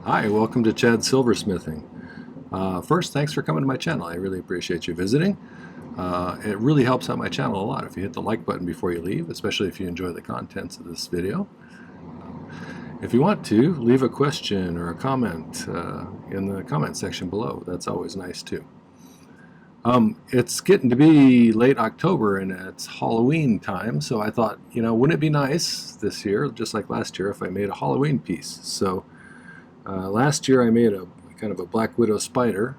Hi, welcome to Chad's Silversmithing. First, thanks for coming to my channel. I really appreciate you visiting. It really helps out my channel a lot if you hit the like button before you leave, especially if you enjoy the contents of this video. If you want to, leave a question or a comment in the comment section below. That's always nice too. It's getting to be late October and it's Halloween time, so I thought, wouldn't it be nice this year, just like last year, if I made a Halloween piece? So last year I made a kind of a Black Widow spider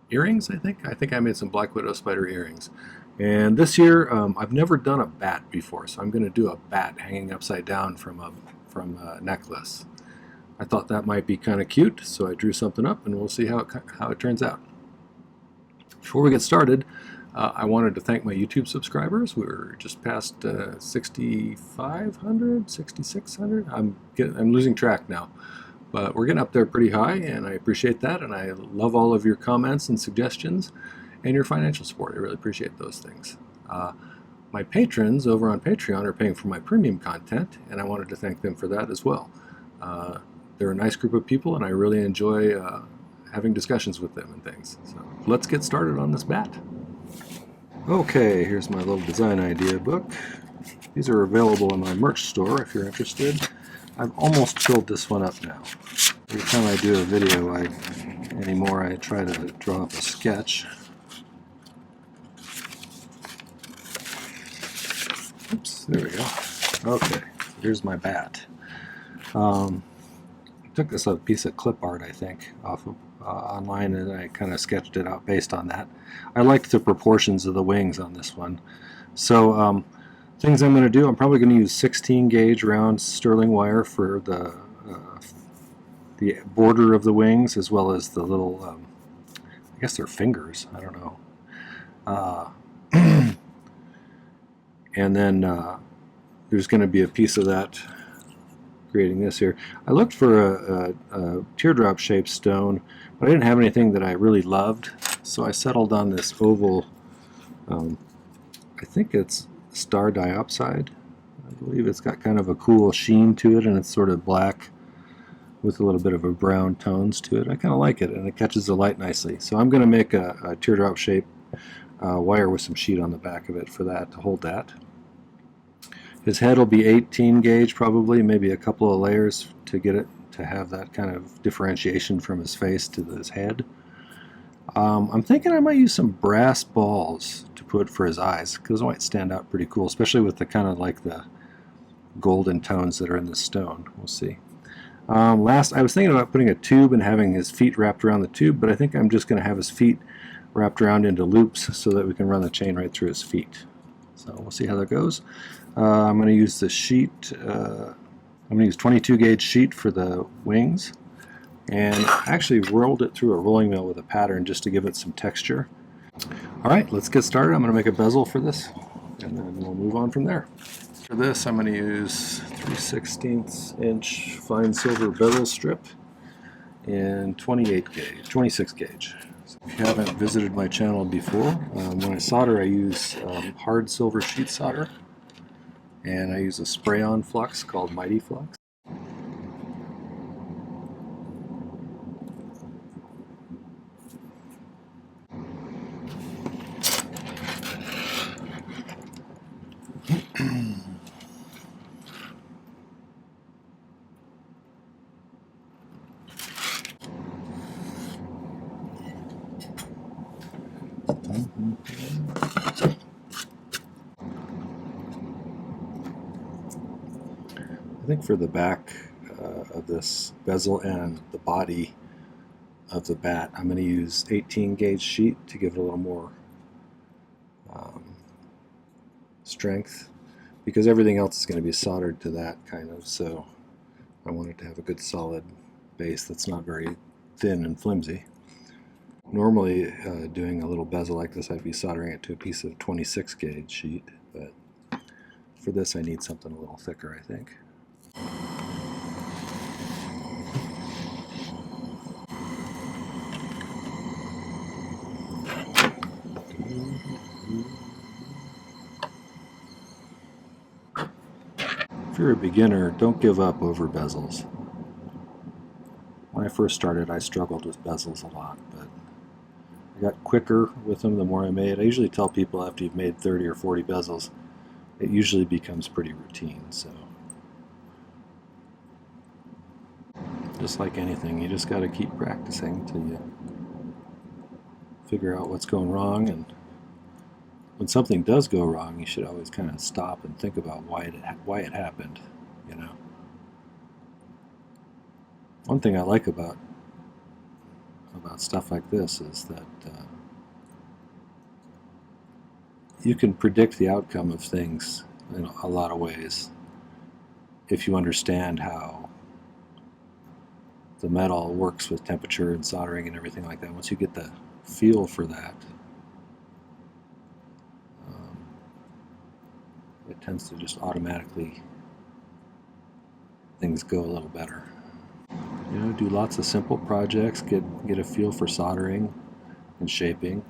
earrings, I think I made some Black Widow spider earrings. And this year I've never done a bat before, so I'm going to do a bat hanging upside down from a necklace. I thought that might be kind of cute, so I drew something up and we'll see how it turns out. Before we get started, I wanted to thank my YouTube subscribers. We're just past 6,500, 6,600. I'm losing track now, but we're getting up there pretty high, and I appreciate that. And I love all of your comments and suggestions, and your financial support. I really appreciate those things. My patrons over on Patreon are paying for my premium content, and I wanted to thank them for that as well. They're a nice group of people, and I really enjoy having discussions with them and things. So let's get started on this bat. Okay, here's my little design idea book. These are available in my merch store if you're interested. I've almost filled this one up now. Every time I do a video anymore, I try to draw up a sketch. Oops, there we go. Okay, here's my bat. I took this a piece of clip art, I think, off of online, and I kind of sketched it out based on that. I liked the proportions of the wings on this one. So things I'm going to do, I'm probably going to use 16 gauge round sterling wire for the border of the wings, as well as the little, I guess they're fingers, I don't know. And then there's going to be a piece of that creating this here. I looked for a teardrop shaped stone, but I didn't have anything that I really loved, so I settled on this oval, I think it's Star Diopside. I believe it's got kind of a cool sheen to it, and it's sort of black with a little bit of a brown tones to it. I kind of like it, and it catches the light nicely. So I'm going to make a teardrop shaped wire with some sheet on the back of it for that, to hold that. His head will be 18 gauge probably, maybe a couple of layers to get it to have that kind of differentiation from his face to his head. I'm thinking I might use some brass balls to put for his eyes, because it might stand out pretty cool, especially with the kind of like the golden tones that are in the stone. We'll see. Last, I was thinking about putting a tube and having his feet wrapped around the tube, but I think I'm just going to have his feet wrapped around into loops so that we can run the chain right through his feet. So we'll see how that goes. I'm going to use the sheet, I'm going to use 22 gauge sheet for the wings, and I actually rolled it through a rolling mill with a pattern just to give it some texture. Alright, let's get started. I'm going to make a bezel for this, and then we'll move on from there. For this, I'm going to use 3/16 inch fine silver bezel strip and 26 gauge. So if you haven't visited my channel before, when I solder, I use hard silver sheet solder, and I use a spray-on flux called My-T-Flux. I think for the back of this bezel and the body of the bat, I'm going to use 18 gauge sheet to give it a little more strength, because everything else is going to be soldered to that kind of, so I want it to have a good solid base that's not very thin and flimsy. Normally doing a little bezel like this, I'd be soldering it to a piece of 26 gauge sheet, but for this I need something a little thicker, I think. If you're a beginner, don't give up over bezels. When I first started, I struggled with bezels a lot, but I got quicker with them the more I made. I usually tell people after you've made 30 or 40 bezels, it usually becomes pretty routine. So just like anything, you just got to keep practicing until you figure out what's going wrong. And when something does go wrong, you should always kind of stop and think about why it happened, you know. One thing I like about stuff like this is that you can predict the outcome of things in a lot of ways if you understand how the metal works with temperature and soldering and everything like that. Once you get the feel for that, it tends to just automatically, things go a little better. You know, do lots of simple projects, get a feel for soldering and shaping.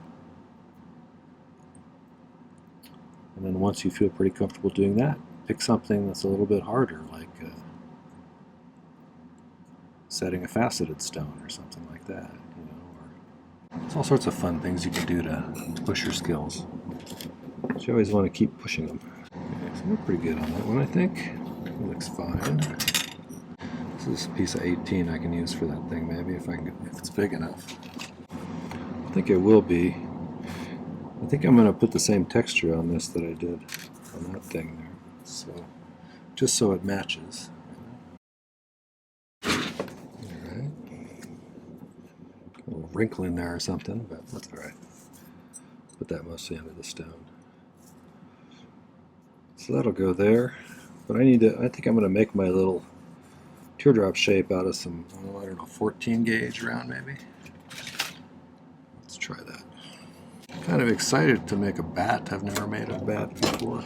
And then once you feel pretty comfortable doing that, pick something that's a little bit harder, like setting a faceted stone or something like that. You know, or there's all sorts of fun things you can do to push your skills. But you always want to keep pushing them. Okay, so we're pretty good on that one, I think. It looks fine. This is a piece of 18 I can use for that thing, maybe, if it's big enough. I think it will be. I think I'm going to put the same texture on this that I did on that thing there, so just so it matches. All right. A little wrinkle in there or something, but that's all right. Put that mostly under the stone. So that'll go there. But I think I'm going to make my little teardrop shape out of some, I don't know, 14 gauge round maybe. Let's try that. Kind of excited to make a bat. I've never made a bat before.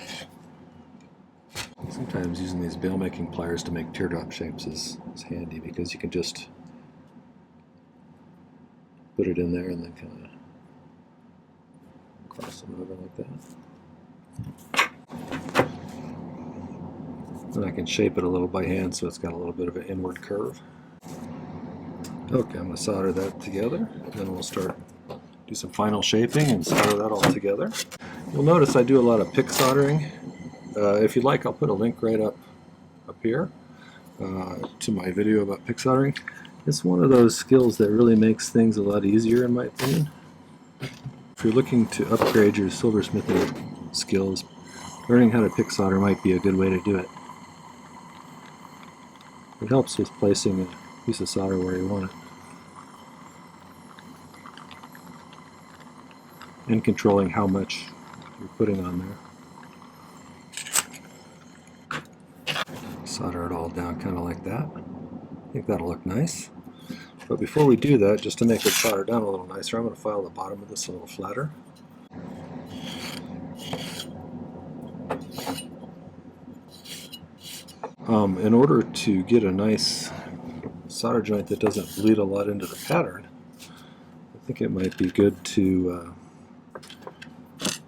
Sometimes using these bail making pliers to make teardrop shapes is handy because you can just put it in there and then kind of cross them over like that. And I can shape it a little by hand so it's got a little bit of an inward curve. Okay, I'm going to solder that together, and then we'll do some final shaping and solder that all together. You'll notice I do a lot of pick soldering. If you'd like, I'll put a link right up here to my video about pick soldering. It's one of those skills that really makes things a lot easier, in my opinion. If you're looking to upgrade your silversmithing skills, learning how to pick solder might be a good way to do it. It helps with placing a piece of solder where you want it. And controlling how much you're putting on there. Solder it all down kind of like that. I think that'll look nice. But before we do that, just to make it solder down a little nicer, I'm going to file the bottom of this a little flatter. In order to get a nice solder joint that doesn't bleed a lot into the pattern, I think it might be good to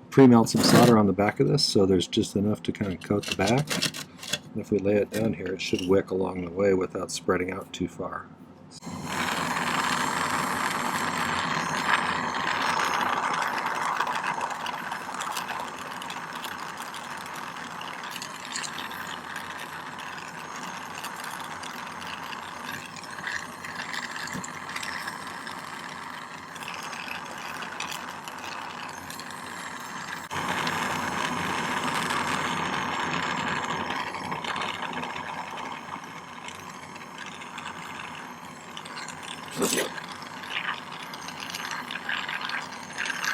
pre-melt some solder on the back of this so there's just enough to kind of coat the back. And if we lay it down here, it should wick along the way without spreading out too far.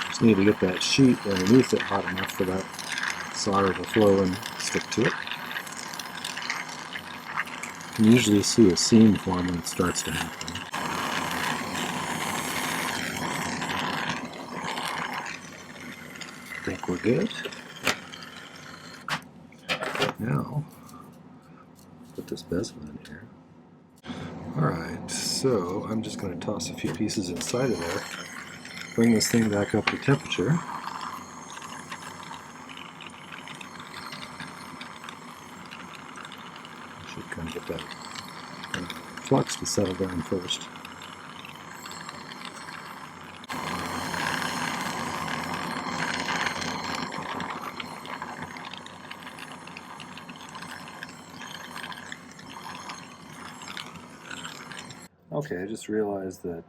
Just need to get that sheet underneath it hot enough for that solder to flow and stick to it. You can usually see a seam form when it starts to happen. I think we're good. Now, put this bezel in here. Alright, so I'm just going to toss a few pieces inside of there. Bring this thing back up to temperature. Should kind of get that flux to settle down first. Okay, I just realized that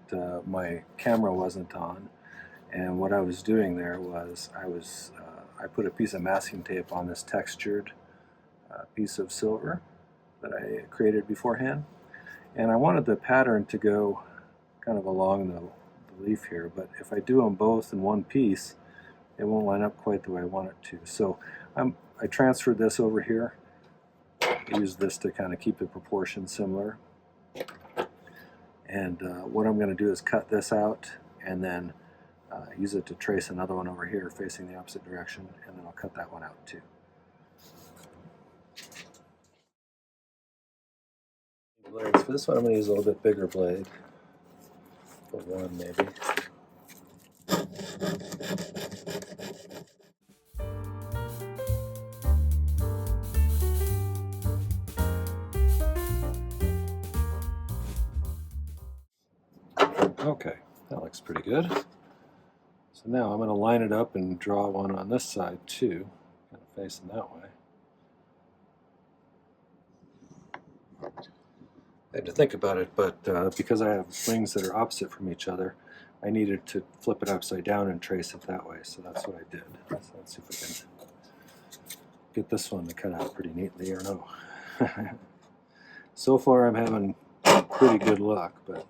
my camera wasn't on, and what I was doing there was I put a piece of masking tape on this textured piece of silver that I created beforehand, and I wanted the pattern to go kind of along the leaf here, but if I do them both in one piece, it won't line up quite the way I want it to. So I transferred this over here. I use this to kind of keep the proportions similar. And what I'm going to do is cut this out and then use it to trace another one over here facing the opposite direction, and then I'll cut that one out too. Blades. For this one I'm going to use a little bit bigger blade. For one maybe. Okay, that looks pretty good. So now I'm going to line it up and draw one on this side too, kind of facing that way. I had to think about it, but because I have wings that are opposite from each other, I needed to flip it upside down and trace it that way, so that's what I did. So let's see if we can get this one to cut out pretty neatly or no. So far I'm having pretty good luck, but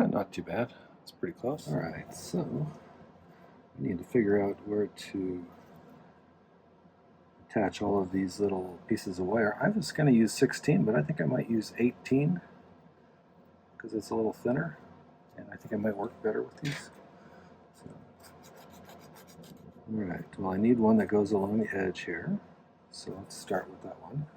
not too bad. It's pretty close. Alright, so I need to figure out where to attach all of these little pieces of wire. I was going to use 16, but I think I might use 18 because it's a little thinner, and I think it might work better with these. So, alright, well I need one that goes along the edge here, so let's start with that one.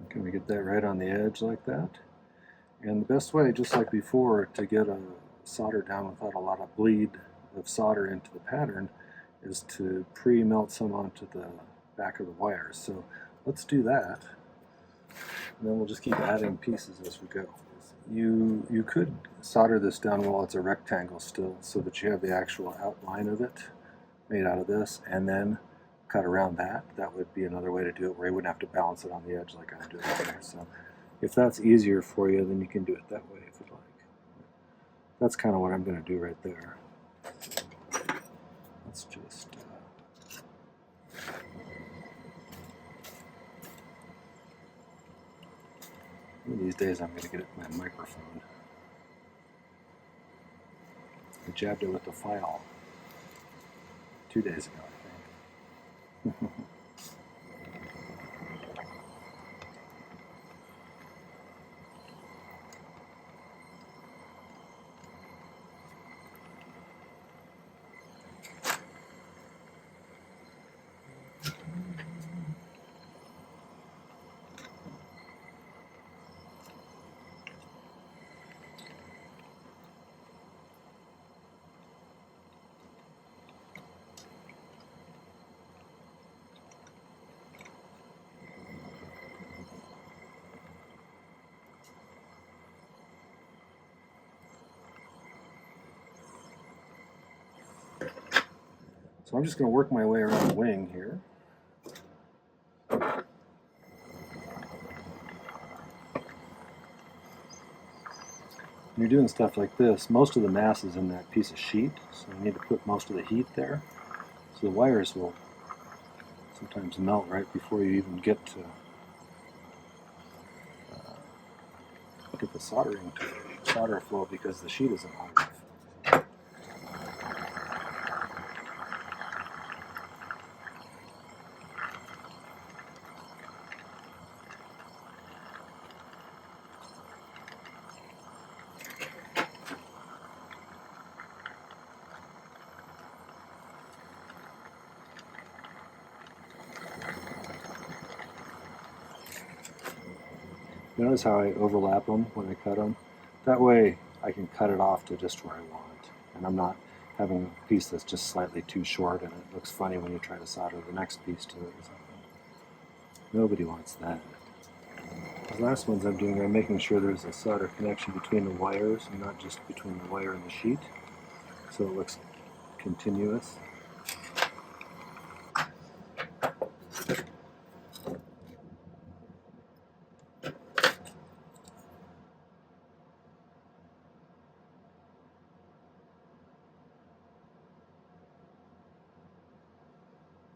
Can we get that right on the edge like that? And the best way, just like before, to get a solder down without a lot of bleed of solder into the pattern is to pre-melt some onto the back of the wires. So let's do that, and then we'll just keep adding pieces as we go. You could solder this down while it's a rectangle still, so that you have the actual outline of it made out of this, and then cut around that. That would be another way to do it, where you wouldn't have to balance it on the edge like I'm doing here. So if that's easier for you, then you can do it that way if you'd like. That's kind of what I'm going to do right there. Let's just one of these days I'm going to get my microphone. I jabbed it with the file 2 days ago, I think. So I'm just going to work my way around the wing here. When you're doing stuff like this, most of the mass is in that piece of sheet, so you need to put most of the heat there. So the wires will sometimes melt right before you even get to get the soldering to solder flow, because the sheet isn't hot enough. Notice how I overlap them when I cut them? That way I can cut it off to just where I want. And I'm not having a piece that's just slightly too short and it looks funny when you try to solder the next piece to it or something. Nobody wants that. The last ones I'm doing, I'm making sure there's a solder connection between the wires and not just between the wire and the sheet, so it looks continuous.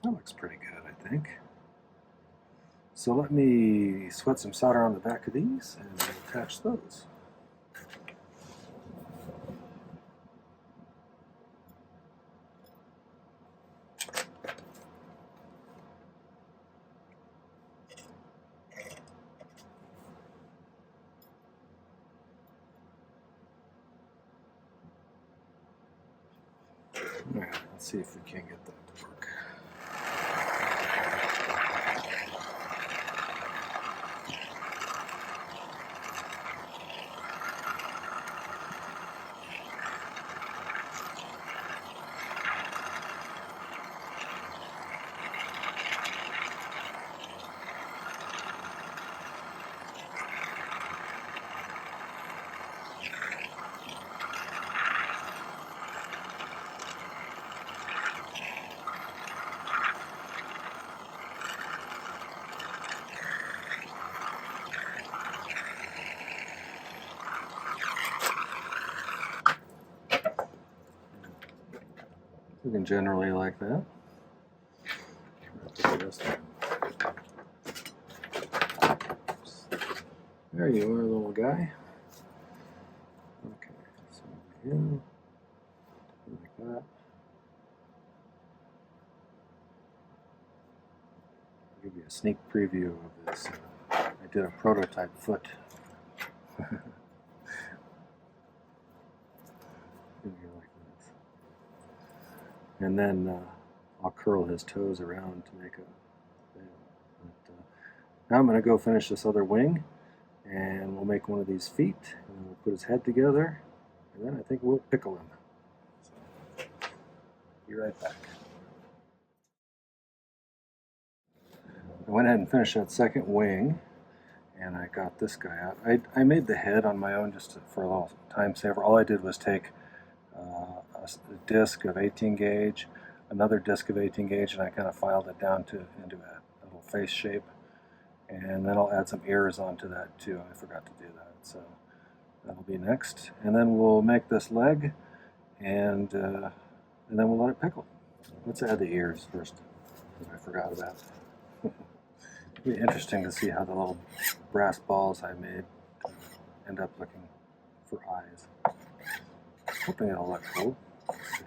That looks pretty good, I think. So let me sweat some solder on the back of these and attach those. Alright, let's see if we can get that to work. You can generally like that. There you are, little guy. Okay, so again, like that. I'll give you a sneak preview of this. I did a prototype foot. And then I'll curl his toes around to make a veil. But, now I'm going to go finish this other wing, and we'll make one of these feet, and we'll put his head together, and then I think we'll pickle him. So, be right back. I went ahead and finished that second wing, and I got this guy out. I made the head on my own just for a little time saver. All I did was take a disc of 18 gauge, another disc of 18 gauge, and I kind of filed it down into a little face shape. And then I'll add some ears onto that too. I forgot to do that, so that'll be next. And then we'll make this leg, and then we'll let it pickle. Let's add the ears first, that I forgot about. It'll be interesting to see how the little brass balls I made end up looking for eyes. Hoping it'll look cool. Let's see.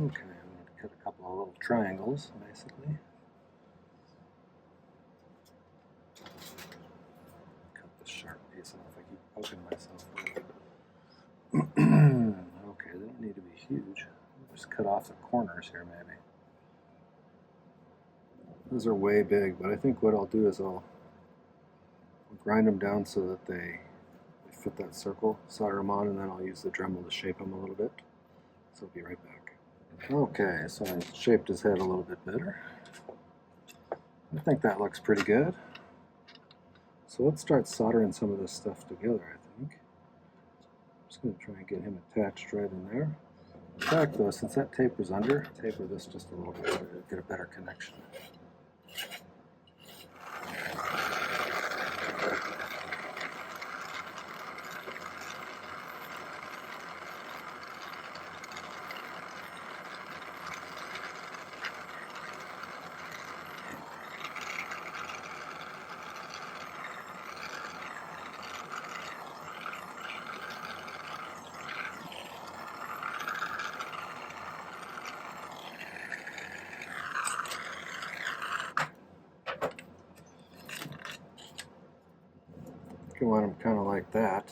Okay, I'm going to cut a couple of little triangles, basically. Cut this sharp piece off. I keep poking myself with it. Okay, they don't need to be huge. Just cut off the corners here, maybe. Those are way big, but I think what I'll do is I'll grind them down so that they fit that circle, solder them on, and then I'll use the Dremel to shape them a little bit. So I'll be right back. Okay, so I shaped his head a little bit better. I think that looks pretty good. So let's start soldering some of this stuff together, I think. I'm just going to try and get him attached right in there. In fact, though, since that taper's under, taper this just a little bit to get a better connection. You want them kind of like that.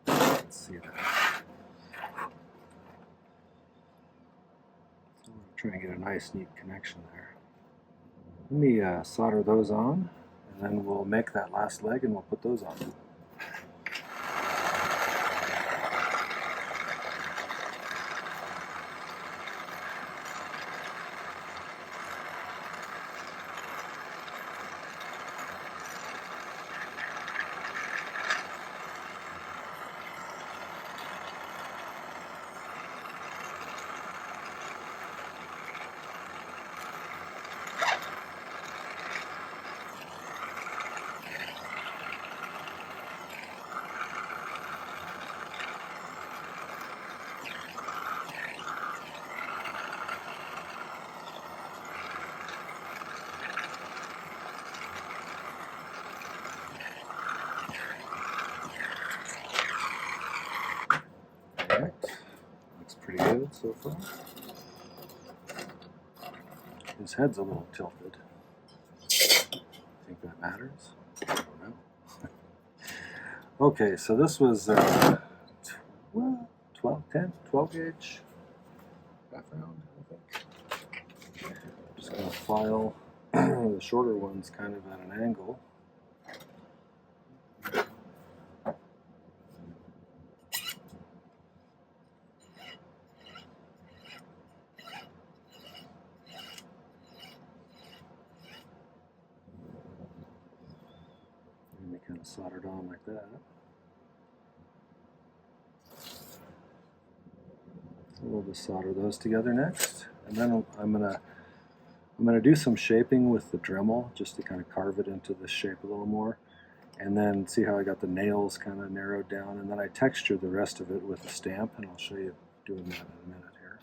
Let's see that. So I'm trying to get a nice, neat connection there. Let me solder those on, and then we'll make that last leg and we'll put those on. Alright, looks pretty good so far. His head's a little tilted. I think that matters. I don't know. Okay, so this was 12 gauge background, I think. I'm just going to file the shorter ones kind of at an angle. And they kind of soldered on like that. We'll just solder those together next, and then I'm gonna do some shaping with the Dremel just to kind of carve it into this shape a little more, and then see how I got the nails kind of narrowed down, and then I texture the rest of it with a stamp, and I'll show you doing that in a minute here.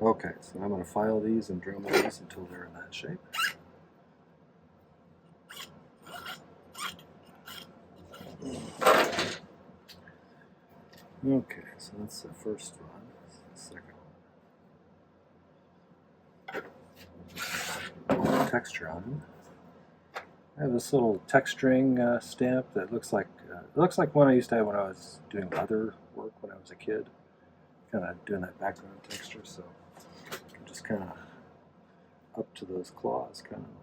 Okay, so I'm going to file these and Dremel these until they're in that shape. Okay, so that's the first one. That's the second one. Texture on them. I have this little texturing stamp that looks like one I used to have when I was doing leather work when I was a kid. Kind of doing that background texture, so I'm just kind of up to those claws, kind of like.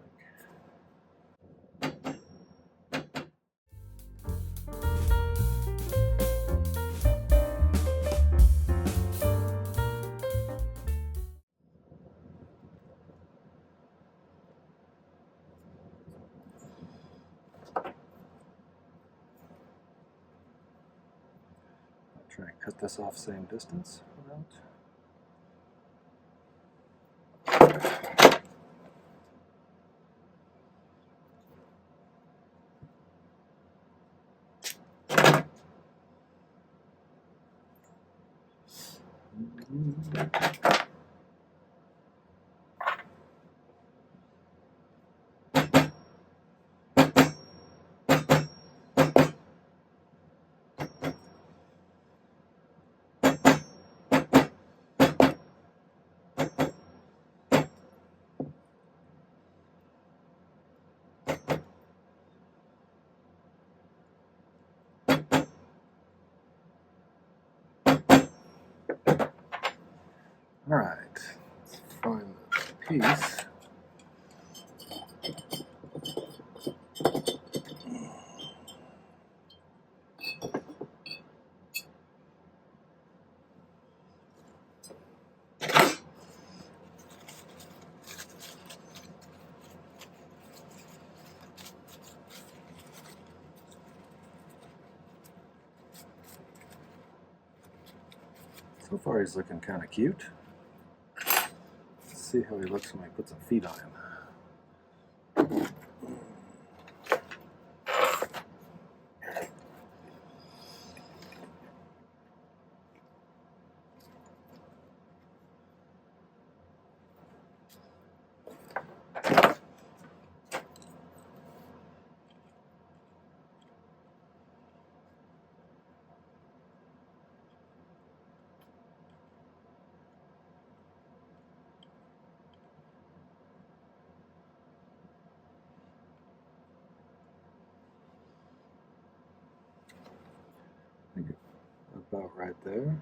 Try and cut this off same distance about. All right, let's find the piece. So far he's looking kind of cute. Let's see how he looks when I put some feet on him. About right there.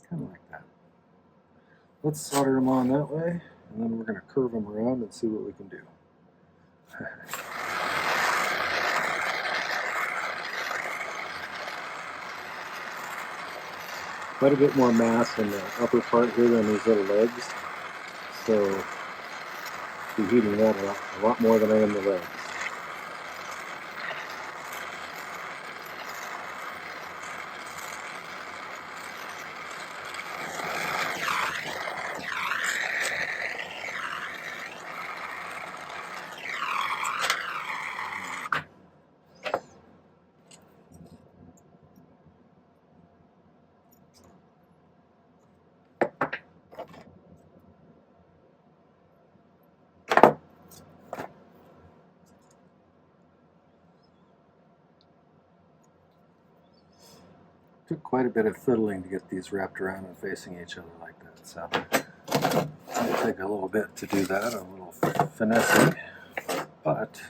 Kind of like that. Let's solder them on that way, and then we're going to curve them around and see what we can do. Quite a bit more mass in the upper part here than these little legs, so I'll be heating that a lot more than I am the legs. Took quite a bit of fiddling to get these wrapped around and facing each other like that, so it'll take a little bit to do that, a little finessing, but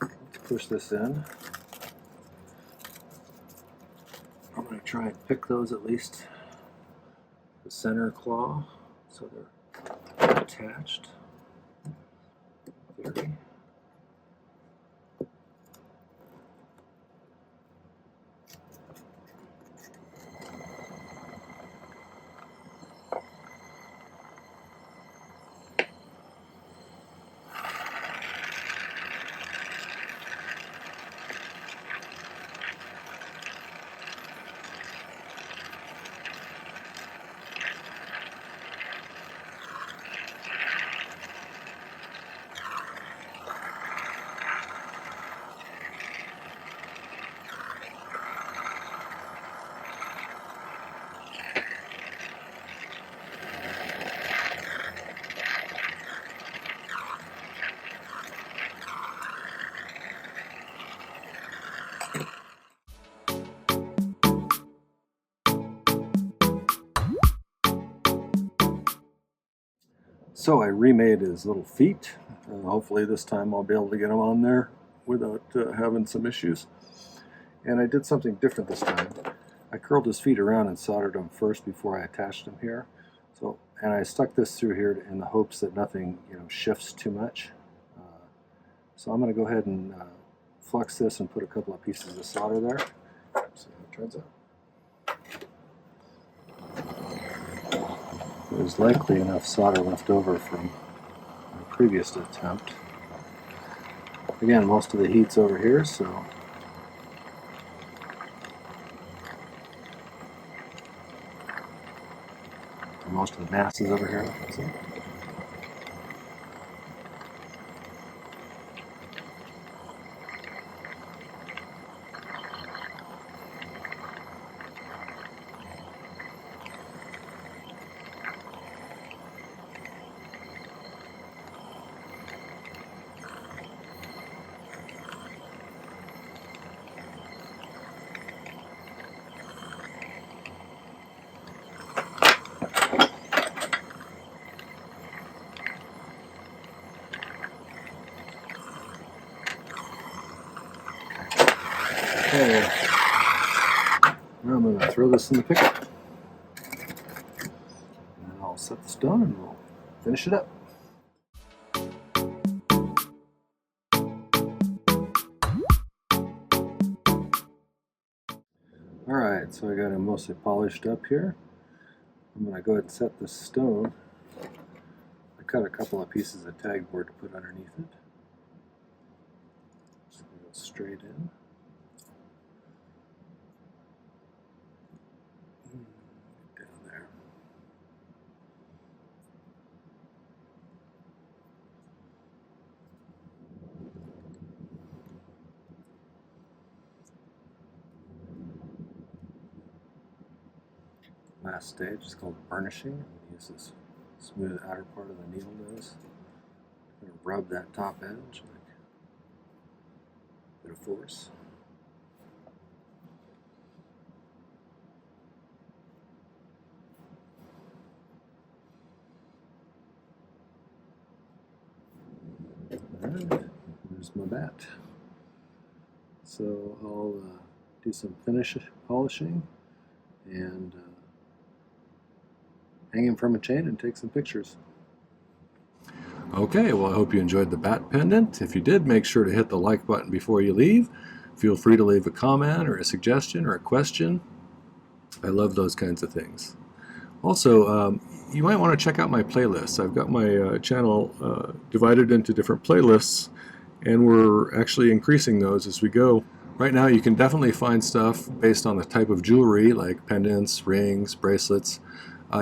let's push this in. I'm going to try and pick those at least, the center claw, so they're attached. Theory. So I remade his little feet. Hopefully this time I'll be able to get them on there without having some issues. And I did something different this time. I curled his feet around and soldered them first before I attached them here. And I stuck this through here in the hopes that nothing, shifts too much. So I'm going to go ahead and flux this and put a couple of pieces of solder there. See how it turns out. There's likely enough solder left over from my previous attempt. Again, most of the heat's over here, so most of the mass is over here. So. Okay, now I'm going to throw this in the picker. And then I'll set this down and we'll finish it up. Alright, so I got him mostly polished up here. I'm going to go ahead and set this stone cut a couple of pieces of tag board to put underneath it. Just go straight in. Down there. Last stage is called burnishing. Use this smooth outer part of the needle nose. I'm going to rub that top edge, like a bit of force. Alright, there's my bat. So I'll do some finish polishing and hang him from a chain and take some pictures. Okay, well I hope you enjoyed the bat pendant. If you did, make sure to hit the like button before you leave. Feel free to leave a comment or a suggestion or a question. I love those kinds of things. Also, you might want to check out my playlists. I've got my channel divided into different playlists, and we're actually increasing those as we go. Right now you can definitely find stuff based on the type of jewelry, like pendants, rings, bracelets.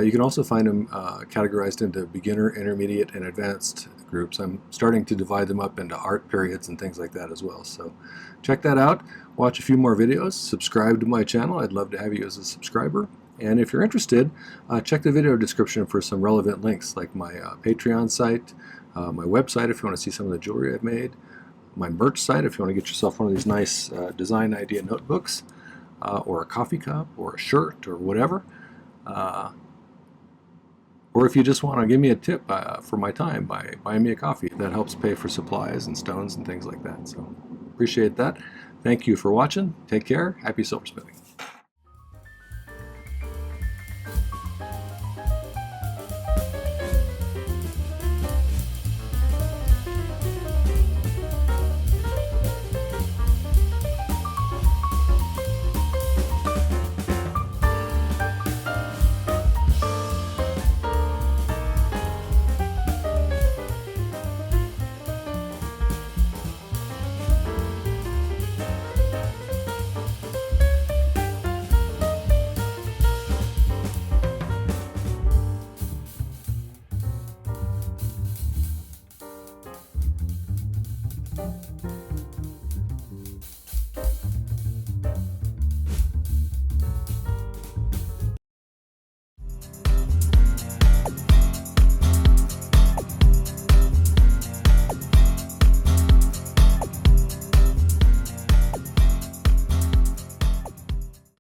You can also find them categorized into beginner, intermediate, and advanced groups. I'm starting to divide them up into art periods and things like that as well. So check that out. Watch a few more videos. Subscribe to my channel. I'd love to have you as a subscriber. And if you're interested, check the video description for some relevant links, like my Patreon site, my website if you want to see some of the jewelry I've made, my merch site if you want to get yourself one of these nice design idea notebooks, or a coffee cup, or a shirt, or whatever. Or if you just want to give me a tip for my time by buying me a coffee, that helps pay for supplies and stones and things like that. So appreciate that. Thank you for watching. Take care. Happy silversmithing.